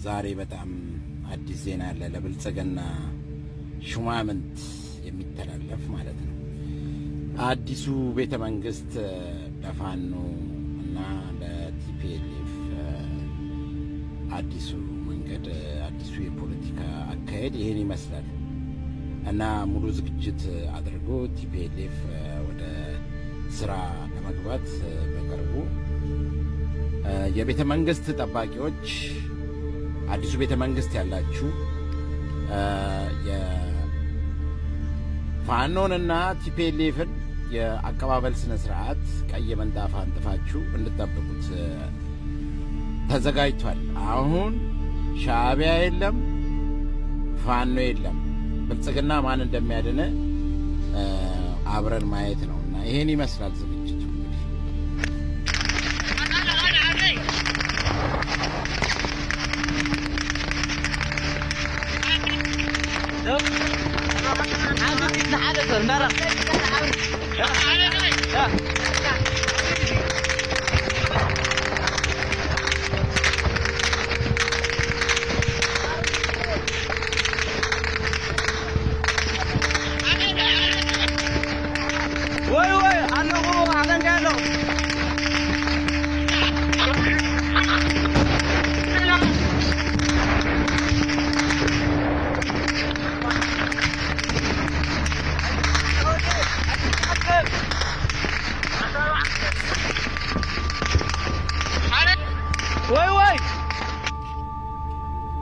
ዛሬ በጣም አዲስ ዜና አለ። ለብልጽግና ሹማምንት የሚተላለፍ ማለት ነው። አዲሱ ቤተ መንግስት ለፋኖ እና ለቲፒኤልኤፍ አዲሱ መንገድ አዲሱ የፖለቲካ አካሄድ ይሄን ይመስላል እና ሙሉ ዝግጅት አድርጎ ቲፒኤልኤፍ ወደ ስራ ለመግባት በቅርቡ የቤተ መንግስት ጠባቂዎች አዲሱ ቤተ መንግስት ያላችሁ የፋኖንና ቲፒኤልኤፍን የአቀባበል ስነ ስርዓት ቀይ ምንጣፍ አንጥፋችሁ እንድትጠብቁት ተዘጋጅቷል። አሁን ሻዕቢያ የለም፣ ፋኖ የለም። ብልጽግና ማን እንደሚያድነ አብረን ማየት ነውና ይሄን ይመስላል ዝግጅቱ።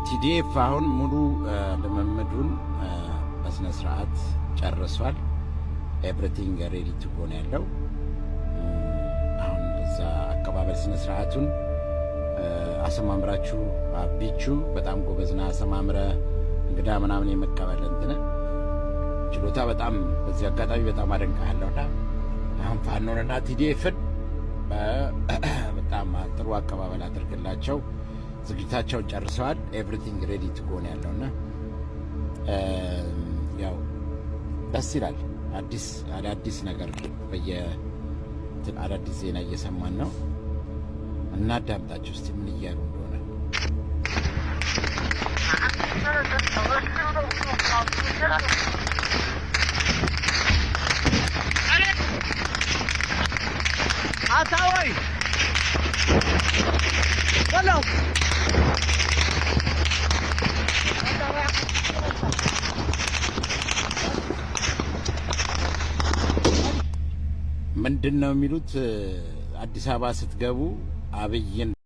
ቲዲኤፍ አሁን ሙሉ ልምምዱን በስነ ስርዓት ጨርሷል። ኤቭሪቲንግ ሬዲ ቱ ጎ ነው ያለው። አሁን እዛ አቀባበል ስነ ስርዓቱን አሰማምራችሁ አቢቹ በጣም ጎበዝና አሰማምረ እንግዳ ምናምን የመቀበል እንትን ችሎታ በጣም በዚህ አጋጣሚ በጣም አደንቃለሁና አሁን ፋኖንና ቲዲኤፍን በጣም ጥሩ አቀባበል አድርግላቸው። ዝግጅታቸውን ጨርሰዋል። ኤቭሪቲንግ ሬዲ ቱ ጎ ነው ያለውና ያው ደስ ይላል። አዳዲስ ነገር አዳዲስ ዜና እየሰማን ነው። እናዳምጣቸው እስቲ ምን እያሉ እንደሆነ። አታወይ ወላው ምንድነው የሚሉት? አዲስ አበባ ስትገቡ አብይን